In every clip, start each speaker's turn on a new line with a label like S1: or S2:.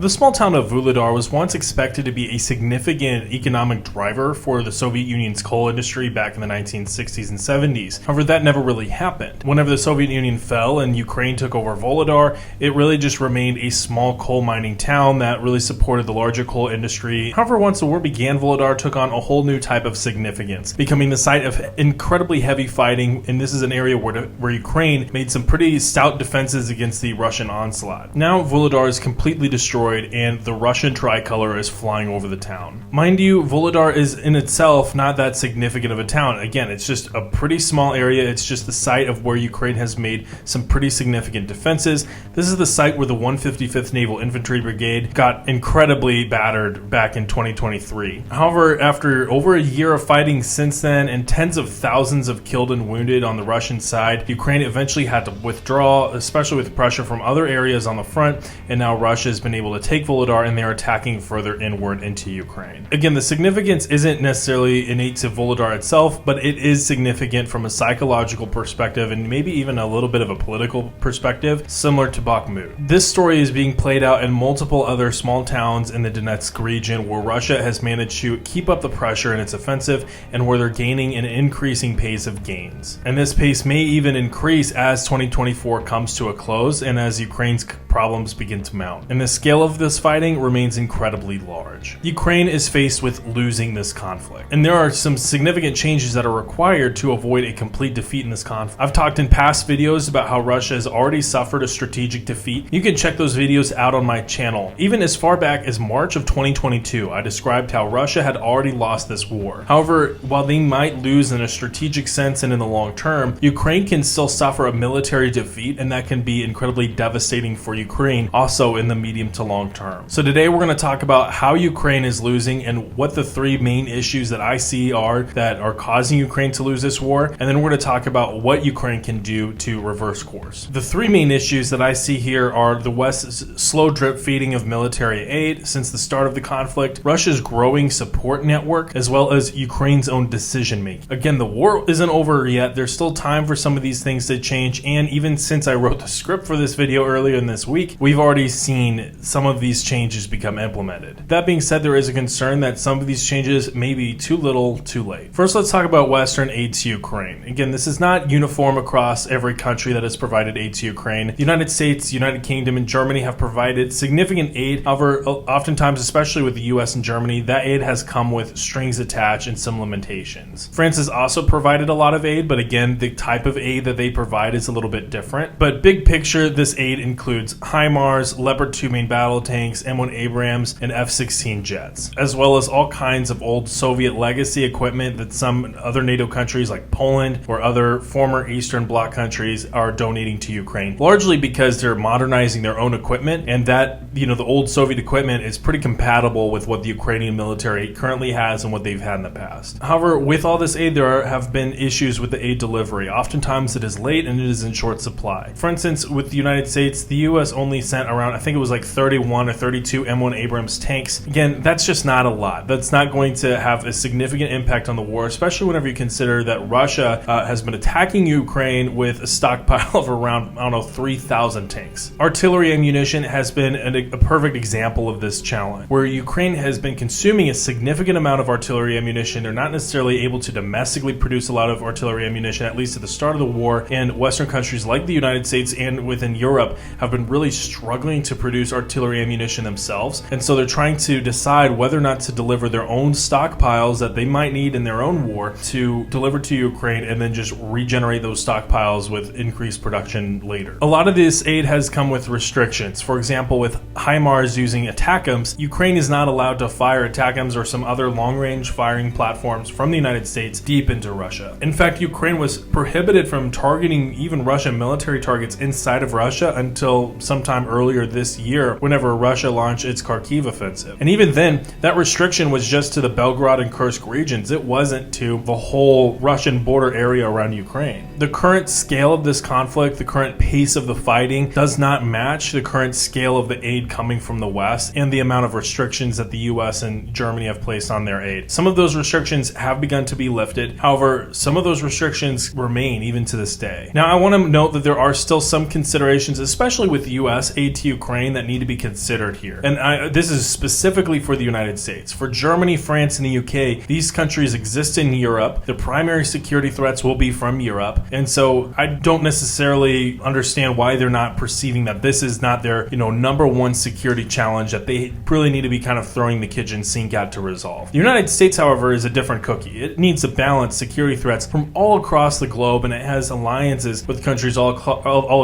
S1: The small town of Vuhledar was once expected to be a significant economic driver for the Soviet Union's coal industry back in the 1960s and 70s. However, that never really happened. Whenever the Soviet Union fell and Ukraine took over Vuhledar, it really just remained a small coal mining town that really supported the larger coal industry. However, once the war began, Vuhledar took on a whole new type of significance, becoming the site of incredibly heavy fighting, and this is an area where Ukraine made some pretty stout defenses against the Russian onslaught. Now, Vuhledar is completely destroyed and the Russian tricolor is flying over the town. Mind you, Vuhledar is in itself not that significant of a town. Again, it's just a pretty small area. It's just the site of where Ukraine has made some pretty significant defenses. This is the site where the 155th Naval Infantry Brigade got incredibly battered back in 2023. However, after over a year of fighting since then and tens of thousands of killed and wounded on the Russian side, Ukraine eventually had to withdraw, especially with pressure from other areas on the front, and now Russia has been able to take Vuhledar and they're attacking further inward into Ukraine. Again, the significance isn't necessarily innate to Vuhledar itself, but it is significant from a psychological perspective and maybe even a little bit of a political perspective, similar to Bakhmut. This story is being played out in multiple other small towns in the Donetsk region where Russia has managed to keep up the pressure in its offensive and where they're gaining an increasing pace of gains. And this pace may even increase as 2024 comes to a close and as Ukraine's problems begin to mount. And the scale of this fighting remains incredibly large. Ukraine is faced with losing this conflict, and there are some significant changes that are required to avoid a complete defeat in this conflict. I've talked in past videos about how Russia has already suffered a strategic defeat. You can check those videos out on my channel. Even as far back as March of 2022, I described how Russia had already lost this war. However, while they might lose in a strategic sense and in the long term, Ukraine can still suffer a military defeat, and that can be incredibly devastating for Ukraine also in the medium to long term. So today we're going to talk about how Ukraine is losing and what the three main issues that I see are that are causing Ukraine to lose this war, and then we're going to talk about what Ukraine can do to reverse course. The three main issues that I see here are the West's slow drip feeding of military aid since the start of the conflict, Russia's growing support network, as well as Ukraine's own decision making. Again, the war isn't over yet. There's still time for some of these things to change, and even since I wrote the script for this video earlier in this week, we've already seen some of these changes become implemented. That being said, there is a concern that some of these changes may be too little, too late. First, let's talk about Western aid to Ukraine. Again, this is not uniform across every country that has provided aid to Ukraine. The United States, United Kingdom, and Germany have provided significant aid. However, oftentimes, especially with the US and Germany, that aid has come with strings attached and some limitations. France has also provided a lot of aid, but again, the type of aid that they provide is a little bit different. But big picture, this aid includes HIMARS, Leopard 2 main battle tanks, M1 Abrams, and F-16 jets, as well as all kinds of old Soviet legacy equipment that some other NATO countries like Poland or other former Eastern Bloc countries are donating to Ukraine, largely because they're modernizing their own equipment, and that, the old Soviet equipment is pretty compatible with what the Ukrainian military currently has and what they've had in the past. However, with all this aid, there have been issues with the aid delivery. Oftentimes it is late and it is in short supply. For instance, with the United States, the US only sent around, I think it was like 31 or 32 M1 Abrams tanks. Again, that's just not a lot. That's not going to have a significant impact on the war, especially whenever you consider that Russia has been attacking Ukraine with a stockpile of around, 3,000 tanks. Artillery ammunition has been a perfect example of this challenge, where Ukraine has been consuming a significant amount of artillery ammunition. They're not necessarily able to domestically produce a lot of artillery ammunition, at least at the start of the war, and Western countries like the United States and within Europe have been really struggling to produce artillery ammunition themselves, and so they're trying to decide whether or not to deliver their own stockpiles that they might need in their own war to deliver to Ukraine and then just regenerate those stockpiles with increased production later. A lot of this aid has come with restrictions. For example, with HIMARS using ATACMS, Ukraine is not allowed to fire ATACMS or some other long-range firing platforms from the United States deep into Russia. In fact, Ukraine was prohibited from targeting even Russian military targets inside of Russia until sometime earlier this year, whenever Russia launched its Kharkiv offensive. And even then, that restriction was just to the Belgorod and Kursk regions. It wasn't to the whole Russian border area around Ukraine. The current scale of this conflict, the current pace of the fighting, does not match the current scale of the aid coming from the West and the amount of restrictions that the US and Germany have placed on their aid. Some of those restrictions have begun to be lifted. However, some of those restrictions remain even to this day. Now, I want to note that there are still some considerations, especially with US aid to Ukraine, that need to be considered considered here. And this is specifically for the United States. For Germany, France, and the UK, these countries exist in Europe. The primary security threats will be from Europe. And so I don't necessarily understand why they're not perceiving that this is not their, number one security challenge that they really need to be kind of throwing the kitchen sink at to resolve. The United States, however, is a different cookie. It needs to balance security threats from all across the globe, and it has alliances with countries all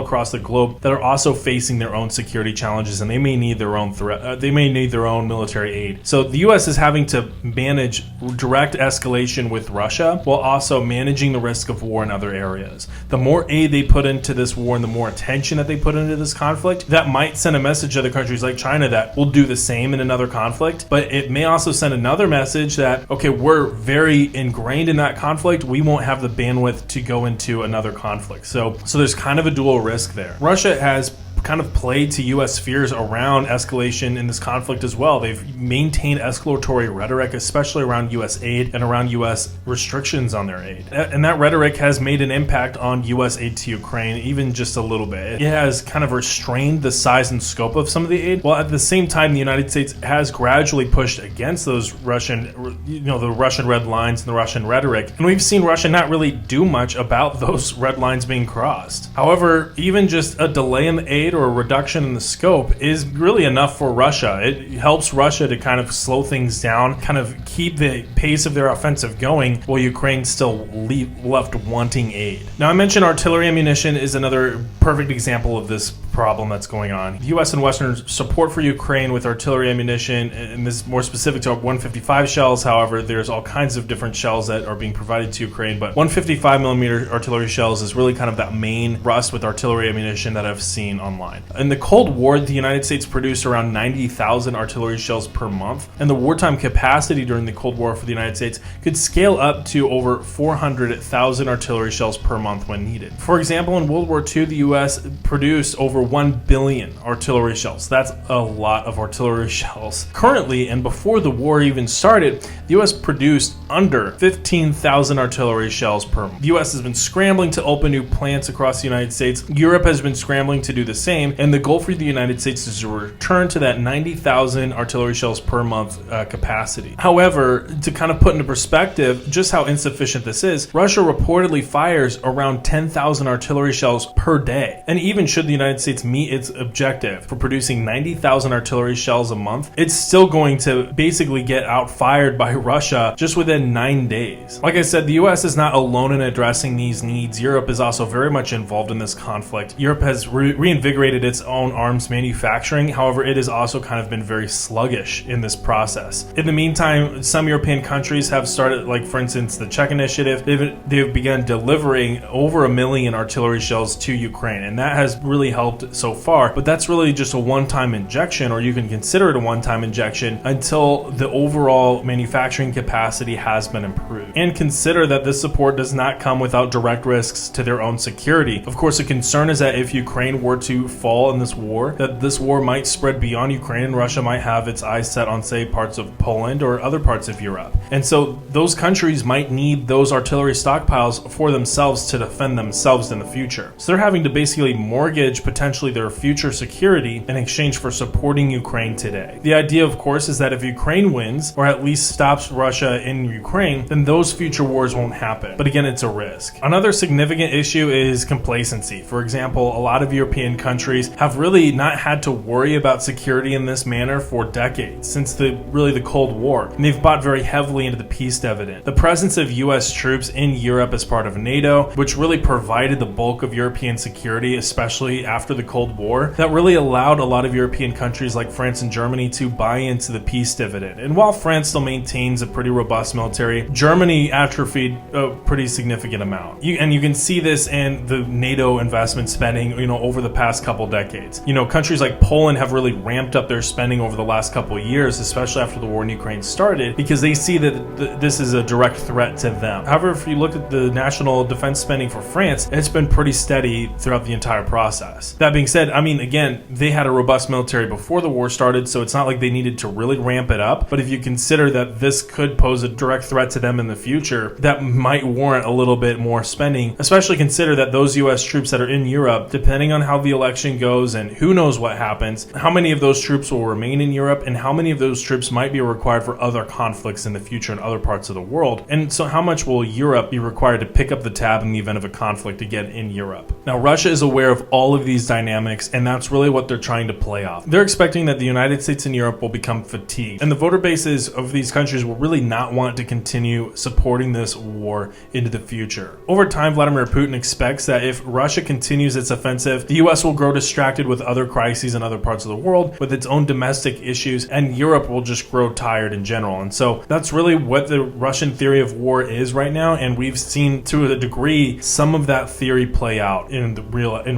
S1: across the globe that are also facing their own security challenges, and they may need their own military aid. So the U.S. is having to manage direct escalation with Russia while also managing the risk of war in other areas. The more aid they put into this war and the more attention that they put into this conflict, that might send a message to other countries like China that will do the same in another conflict, but it may also send another message that, okay, we're very ingrained in that conflict, we won't have the bandwidth to go into another conflict. So there's kind of a dual risk there. Russia has kind of played to U.S. fears around escalation in this conflict as well. They've maintained escalatory rhetoric, especially around U.S. aid and around U.S. restrictions on their aid. And that rhetoric has made an impact on U.S. aid to Ukraine, even just a little bit. It has kind of restrained the size and scope of some of the aid, while at the same time, the United States has gradually pushed against those the Russian red lines and the Russian rhetoric. And we've seen Russia not really do much about those red lines being crossed. However, even just a delay in the aid or a reduction in the scope is really enough for Russia. It helps Russia to kind of slow things down, kind of keep the pace of their offensive going while Ukraine's still left wanting aid. Now, I mentioned artillery ammunition is another perfect example of this problem that's going on. The U.S. and Western support for Ukraine with artillery ammunition, and this is more specific to 155 shells. However, there's all kinds of different shells that are being provided to Ukraine, but 155 millimeter artillery shells is really kind of that main thrust with artillery ammunition that I've seen online. In the Cold War, the United States produced around 90,000 artillery shells per month, and the wartime capacity during the Cold War for the United States could scale up to over 400,000 artillery shells per month when needed. For example, in World War II, the U.S. produced over 1 billion artillery shells. That's a lot of artillery shells. Currently, and before the war even started, the U.S. produced under 15,000 artillery shells per month. The U.S. has been scrambling to open new plants across the United States. Europe has been scrambling to do the same, and the goal for the United States is to return to that 90,000 artillery shells per month capacity. However, to kind of put into perspective just how insufficient this is, Russia reportedly fires around 10,000 artillery shells per day. And even should the United States meet its objective for producing 90,000 artillery shells a month, it's still going to basically get outfired by Russia just within 9 days. Like I said, the U.S. is not alone in addressing these needs. Europe is also very much involved in this conflict. Europe has reinvigorated its own arms manufacturing. However, it has also kind of been very sluggish in this process. In the meantime, some European countries have started, like for instance, the Czech Initiative. They've begun delivering over 1 million artillery shells to Ukraine, and that has really helped so far. But that's really just a one-time injection, or you can consider it a one-time injection until the overall manufacturing capacity has been improved. And consider that this support does not come without direct risks to their own security. Of course, the concern is that if Ukraine were to fall in this war, that this war might spread beyond Ukraine and Russia might have its eyes set on, say, parts of Poland or other parts of Europe. And so those countries might need those artillery stockpiles for themselves to defend themselves in the future. So they're having to basically mortgage potentially their future security in exchange for supporting Ukraine today. The idea, of course, is that if Ukraine wins, or at least stops Russia in Ukraine, then those future wars won't happen. But again, it's a risk. Another significant issue is complacency. For example, a lot of European countries have really not had to worry about security in this manner for decades, since the Cold War. And they've bought very heavily into the peace dividend. The presence of U.S. troops in Europe as part of NATO, which really provided the bulk of European security, especially after the Cold War, that really allowed a lot of European countries like France and Germany to buy into the peace dividend. And while France still maintains a pretty robust military, Germany atrophied a pretty significant amount. You can see this in the NATO investment spending, over the past couple decades. Countries like Poland have really ramped up their spending over the last couple of years, especially after the war in Ukraine started, because they see that this is a direct threat to them. However, if you look at the national defense spending for France, it's been pretty steady throughout the entire process. That being said, I mean, again, they had a robust military before the war started, so it's not like they needed to really ramp it up. But if you consider that this could pose a direct threat to them in the future, that might warrant a little bit more spending, especially consider that those U.S. troops that are in Europe, depending on how the election goes and who knows what happens, how many of those troops will remain in Europe and how many of those troops might be required for other conflicts in the future in other parts of the world. And so how much will Europe be required to pick up the tab in the event of a conflict again in Europe? Now, Russia is aware of all of these dynamics, and that's really what they're trying to play off. They're expecting that the United States and Europe will become fatigued, and the voter bases of these countries will really not want to continue supporting this war into the future. Over time, Vladimir Putin expects that if Russia continues its offensive, the US will grow distracted with other crises in other parts of the world, with its own domestic issues, and Europe will just grow tired in general. And so that's really what the Russian theory of war is right now, and we've seen to a degree some of that theory play out in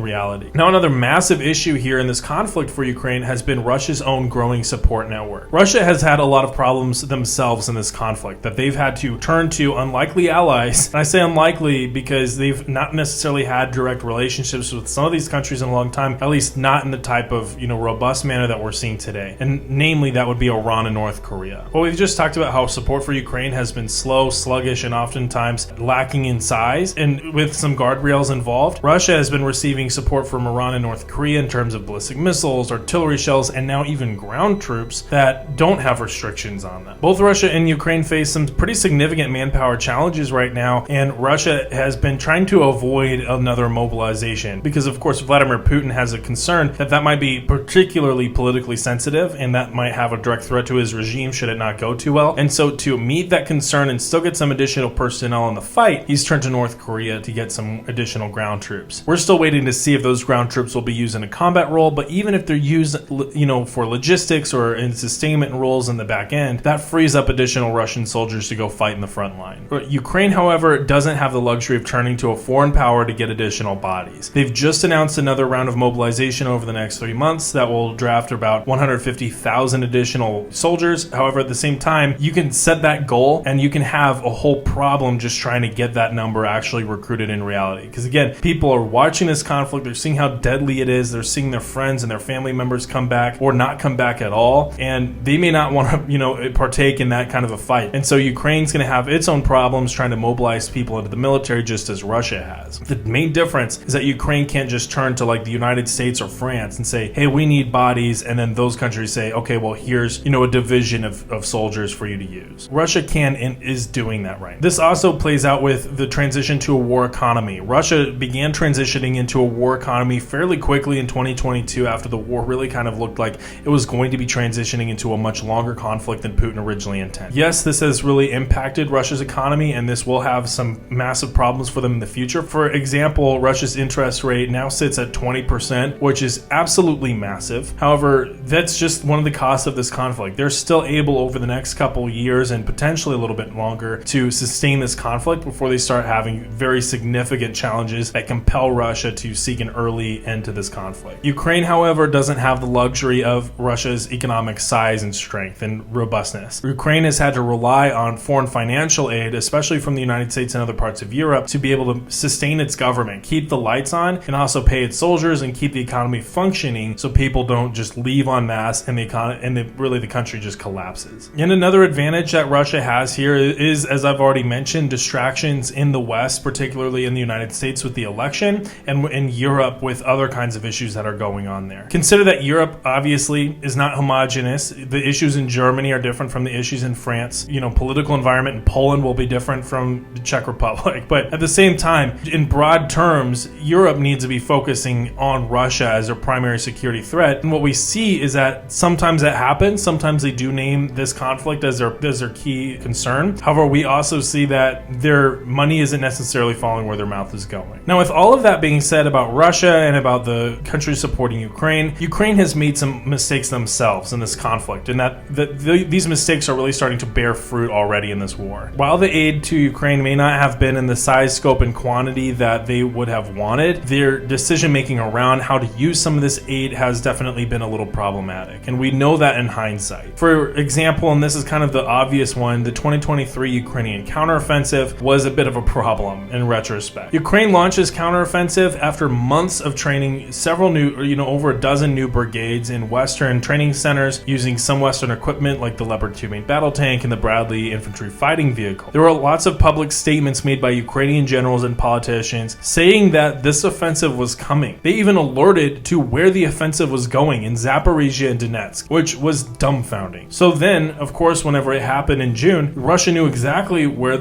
S1: reality. Now, another massive issue here in this conflict for Ukraine has been Russia's own growing support network. Russia has had a lot of problems themselves in this conflict that they've had to turn to unlikely allies. And I say unlikely because they've not necessarily had direct relationships with some of these countries in a long time, at least not in the type of, robust manner that we're seeing today. And namely, that would be Iran and North Korea. Well, we've just talked about how support for Ukraine has been slow, sluggish, and oftentimes lacking in size. And with some guardrails involved, Russia has been receiving support from Iran and North Korea in terms of ballistic missiles, artillery shells, and now even ground troops that don't have restrictions on them. Both Russia and Ukraine face some pretty significant manpower challenges right now, and Russia has been trying to avoid another mobilization because, of course, Vladimir Putin has a concern that might be particularly politically sensitive and that might have a direct threat to his regime should it not go too well. And so to meet that concern and still get some additional personnel in the fight, he's turned to North Korea to get some additional ground troops. We're still waiting to see if those ground troops will be used in a combat role, but even if they're used, for logistics or in sustainment roles in the back end, that frees up additional Russian soldiers to go fight in the front line. But Ukraine, however, doesn't have the luxury of turning to a foreign power to get additional bodies. They've just announced another round of mobilization over the next 3 months that will draft about 150,000 additional soldiers. However, at the same time, you can set that goal and you can have a whole problem just trying to get that number actually recruited in reality. Because again, people are watching this conflict, they're seeing how deadly it is, they're seeing their friends and their family members come back or not come back at all, and they may not want to, partake in that kind of a fight. And so Ukraine's going to have its own problems trying to mobilize people into the military just as Russia has. The main difference is that Ukraine can't just turn to like the United States or France and say, hey, we need bodies, and then those countries say, okay, well, here's, a division of soldiers for you to use. Russia can and is doing that right. This also plays out with the transition to a war economy. Russia began transitioning into a war economy fairly quickly in 2022 after the war really kind of looked like it was going to be transitioning into a much longer conflict than Putin originally intended. Yes, this has really impacted Russia's economy, and this will have some massive problems for them in the future. For example, Russia's interest rate now sits at 20%, which is absolutely massive. However, that's just one of the costs of this conflict. They're still able over the next couple years and potentially a little bit longer to sustain this conflict before they start having very significant challenges that compel Russia to seek an early end to this conflict. Ukraine, however, doesn't have the luxury of Russia's economic size and strength and robustness. Ukraine has had to rely on foreign financial aid, especially from the United States and other parts of Europe, to be able to sustain its government, keep the lights on, and also pay its soldiers and keep the economy functioning so people don't just leave en masse and the country just collapses. And another advantage that Russia has here is, as I've already mentioned, distractions in the West, particularly in the United States with the election, and in Europe with other kinds of issues that are going on there. Consider that Europe obviously is not homogenous. The issues in Germany are different from the issues in France. Political environment in Poland will be different from the Czech Republic. But at the same time, in broad terms, Europe needs to be focusing on Russia as their primary security threat. And what we see is that sometimes that happens. Sometimes they do name this conflict as their key concern. However, we also see that their money isn't necessarily following where their mouth is going. Now, with all of that being said about Russia and about the countries supporting Ukraine has made some mistakes themselves in this conflict, and these mistakes are really starting to bear fruit already in this war. While the aid to Ukraine may not have been in the size, scope, and quantity that they would have wanted, their decision-making around how to use some of this aid has definitely been a little problematic, and we know that in hindsight. For example, and this is kind of the obvious one, the 2023 Ukrainian counteroffensive was a bit of a problem in retrospect. Ukraine launched this counteroffensive after months of training training several new, over a dozen new brigades in Western training centers using some Western equipment like the Leopard 2 main battle tank and the Bradley infantry fighting vehicle. There were lots of public statements made by Ukrainian generals and politicians saying that this offensive was coming. They even alerted to where the offensive was going in Zaporizhia and Donetsk, which was dumbfounding. So then, of course, whenever it happened in June, Russia knew exactly where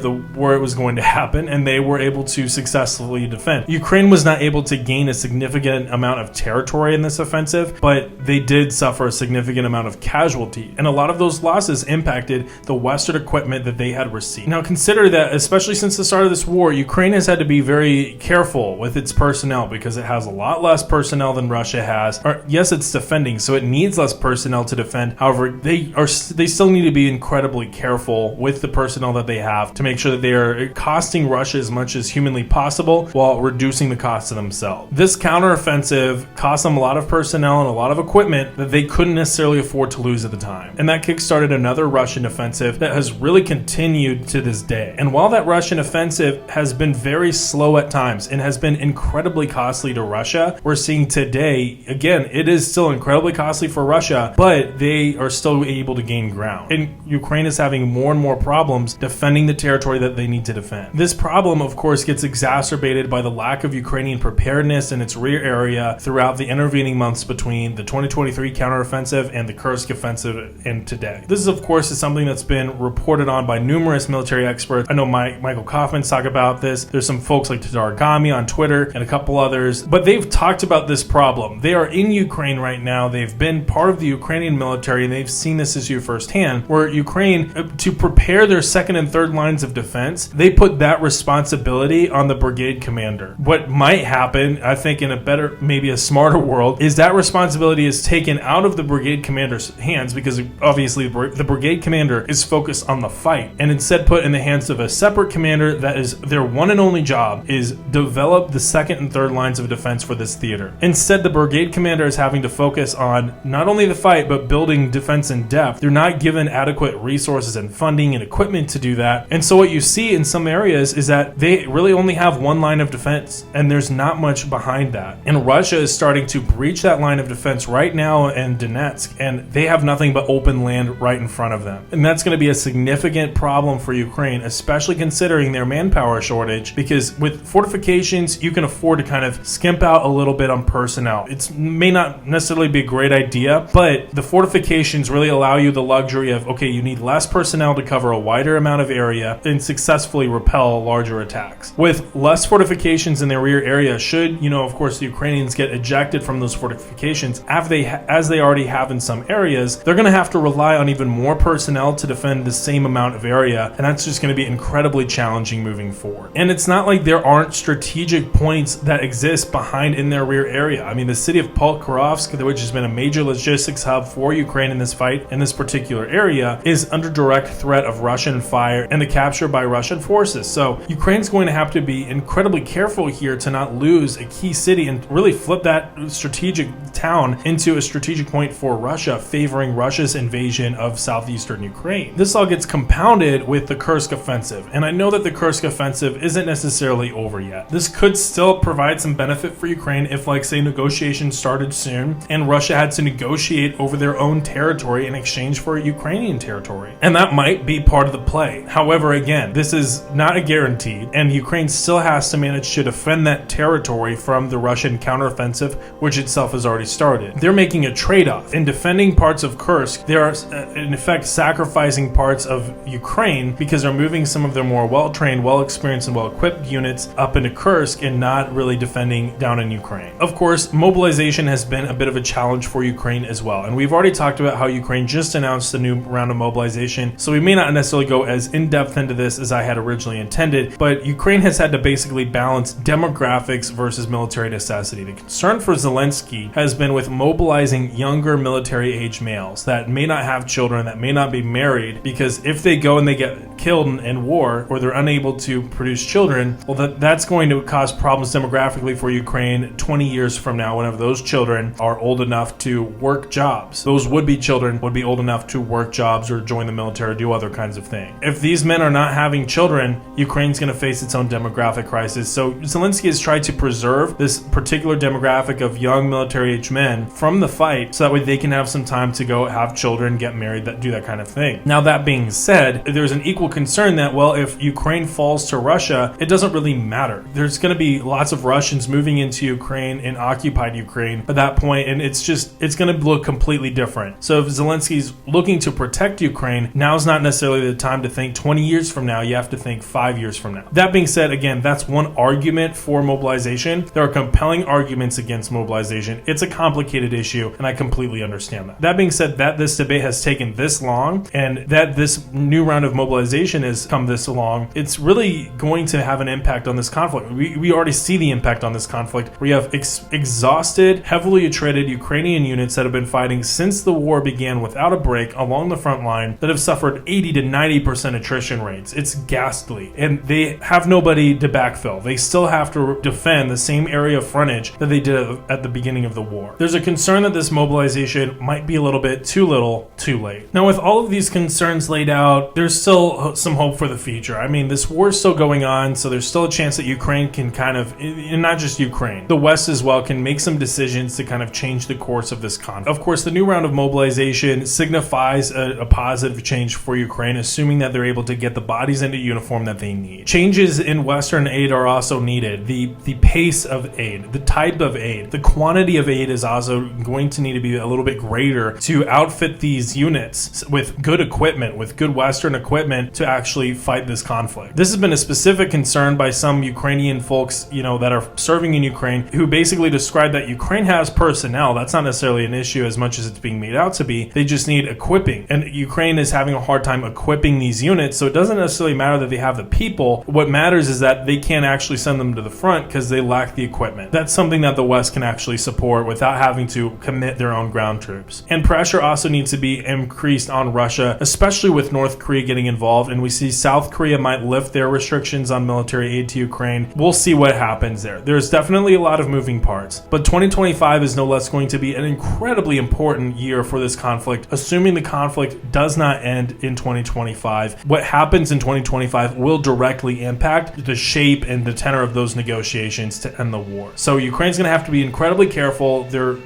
S1: it was going to happen, and they were able to successfully defend. Ukraine was not able to gain a significant amount of territory in this offensive, but they did suffer a significant amount of casualty, and a lot of those losses impacted the Western equipment that they had received. Now consider that, especially since the start of this war, Ukraine has had to be very careful with its personnel because it has a lot less personnel than Russia has. Yes, it's defending, so it needs less personnel to defend. However, they still need to be incredibly careful with the personnel that they have to make sure that they are costing Russia as much as humanly possible while reducing the cost to themselves. This counteroffensive cost them a lot of personnel and a lot of equipment that they couldn't necessarily afford to lose at the time. And that kickstarted another Russian offensive that has really continued to this day. And while that Russian offensive has been very slow at times and has been incredibly costly to Russia, we're seeing today, again, it is still incredibly costly for Russia, but they are still able to gain ground. And Ukraine is having more and more problems defending the territory that they need to defend. This problem, of course, gets exacerbated by the lack of Ukrainian preparedness in its rear area throughout the intervening months between the 2023 counteroffensive and the Kursk offensive and today. This is, of course, something that's been reported on by numerous military experts. I know Michael Kaufman's talk about this. There's some folks like Tadar Gami on Twitter and a couple others, but they've talked about this problem. They are in Ukraine right now. They've been part of the Ukrainian military, and they've seen this issue firsthand, where Ukraine, to prepare their second and third lines of defense, they put that responsibility on the brigade commander. What might happen, I think, in a better, maybe a smarter world, is that responsibility is taken out of the brigade commander's hands, because obviously the brigade commander is focused on the fight, and instead put in the hands of a separate commander that is their one and only job is develop the second and third lines of defense for this theater. Instead, the brigade commander is having to focus on not only the fight, but building defense in depth. They're not given adequate resources and funding and equipment to do that. And so what you see in some areas is that they really only have one line of defense, and there's not much behind that. And Russia is starting to breach that line of defense right now in Donetsk, and they have nothing but open land right in front of them. And that's going to be a significant problem for Ukraine, especially considering their manpower shortage, because with fortifications, you can afford to kind of skimp out a little bit on personnel. It may not necessarily be a great idea, but the fortifications really allow you the luxury of, okay, you need less personnel to cover a wider amount of area and successfully repel larger attacks. With less fortifications in their rear area, should, of course, the Ukrainians get ejected from those fortifications, as they already have in some areas, they're going to have to rely on even more personnel to defend the same amount of area, and that's just going to be incredibly challenging moving forward. And it's not like there aren't strategic points that exist behind in their rear area. I mean, the city of Pokrovsk, which has been a major logistics hub for Ukraine in this fight, in this particular area, is under direct threat of Russian fire and the capture by Russian forces. So Ukraine's going to have to be incredibly careful here to not lose a key city and really flip that strategic town into a strategic point for Russia, favoring Russia's invasion of southeastern Ukraine. This all gets compounded with the Kursk offensive, and I know that the Kursk offensive isn't necessarily over yet. This could still provide some benefit for Ukraine if, like, say, negotiations started soon and Russia had to negotiate over their own territory in exchange for Ukrainian territory. And that might be part of the play. However, again, this is not a guarantee, and Ukraine still has to manage to defend that territory from the Russian counteroffensive, which itself has already started. They're making a trade-off. In defending parts of Kursk, they are in effect sacrificing parts of Ukraine because they're moving some of their more well-trained, well-experienced, and well-equipped units up into Kursk and not really defending down in Ukraine. Of course, mobilization has been a bit of a challenge for Ukraine as well, and we've already talked about how Ukraine just announced a new round of mobilization, so we may not necessarily go as in-depth into this as I had originally intended, but Ukraine has had to basically balance demographics versus military necessity. The concern for Zelensky has been with mobilizing younger military-age males that may not have children, that may not be married, because if they go and they get killed in war, or they're unable to produce children, well, that's going to cause problems demographically for Ukraine 20 years from now, whenever those children are old enough to work jobs. Those would-be children would be old enough to work jobs or join the military or do other kinds of things. If these men are not having children, Ukraine's going to face its own demographic crisis. So Zelensky has tried to preserve this particular particular demographic of young military-age men from the fight, so that way they can have some time to go have children, get married, do that kind of thing. Now, that being said, there's an equal concern that, well, if Ukraine falls to Russia, it doesn't really matter. There's going to be lots of Russians moving into Ukraine and occupied Ukraine at that point, and it's going to look completely different. So if Zelensky's looking to protect Ukraine, now's not necessarily the time to think 20 years from now. You have to think 5 years from now. That being said, again, that's one argument for mobilization. There are compelling arguments against mobilization. It's a complicated issue, and I completely understand that. That being said, that this debate has taken this long and that this new round of mobilization has come this long, it's really going to have an impact on this conflict. We already see the impact on this conflict. We have exhausted, heavily attrited Ukrainian units that have been fighting since the war began without a break along the front line that have suffered 80 to 90% attrition rates. It's ghastly. And they have nobody to backfill. They still have to defend the same area of frontage that they did at the beginning of the war. There's a concern that this mobilization might be a little bit too little, too late. Now, with all of these concerns laid out, there's still some hope for the future. I mean, this war is still going on, so there's still a chance that Ukraine can kind of, and not just Ukraine, the West as well, can make some decisions to kind of change the course of this conflict. Of course, the new round of mobilization signifies a positive change for Ukraine, assuming that they're able to get the bodies into uniform that they need. Changes in Western aid are also needed. The pace of aid, the type of aid, the quantity of aid is also going to need to be a little bit greater to outfit these units with good equipment, with good Western equipment to actually fight this conflict. This has been a specific concern by some Ukrainian folks, that are serving in Ukraine, who basically describe that Ukraine has personnel. That's not necessarily an issue as much as it's being made out to be. They just need equipping. And Ukraine is having a hard time equipping these units, so it doesn't necessarily matter that they have the people. What matters is that they can't actually send them to the front because they lack the equipment. That's something that the West can actually support without having to commit their own ground troops. And pressure also needs to be increased on Russia, especially with North Korea getting involved, and we see South Korea might lift their restrictions on military aid to Ukraine. We'll see what happens there. There's definitely a lot of moving parts, but 2025 is no less going to be an incredibly important year for this conflict, assuming the conflict does not end in 2025. What happens in 2025 will directly impact the shape and the tenor of those negotiations to end the war. So Ukraine's going to have to be incredibly careful. They're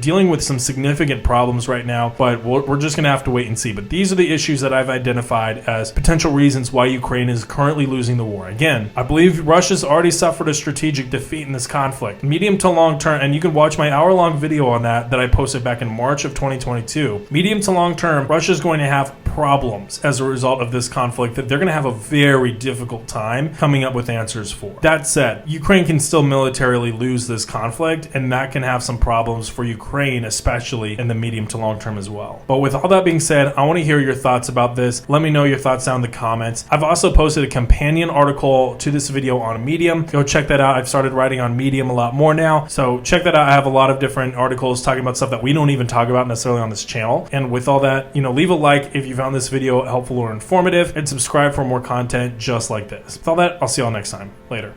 S1: dealing with some significant problems right now, but we're just going to have to wait and see. But these are the issues that I've identified as potential reasons why Ukraine is currently losing the war. Again, I believe Russia's already suffered a strategic defeat in this conflict. Medium to long term, and you can watch my hour-long video on that I posted back in March of 2022. Medium to long term, Russia's going to have problems as a result of this conflict that they're going to have a very difficult time coming up with answers for. That said, Ukraine can still militarily lose this conflict, and that can have some problems for Ukraine, especially in the medium to long term as well. But with all that being said, I want to hear your thoughts about this. Let me know your thoughts down in the comments. I've also posted a companion article to this video on Medium. Go check that out. I've started writing on Medium a lot more now, so check that out. I have a lot of different articles talking about stuff that we don't even talk about necessarily on this channel. And with all that, leave a like if you found this video helpful or informative, and subscribe for more content just like this. With all that, I'll see y'all next time. Later.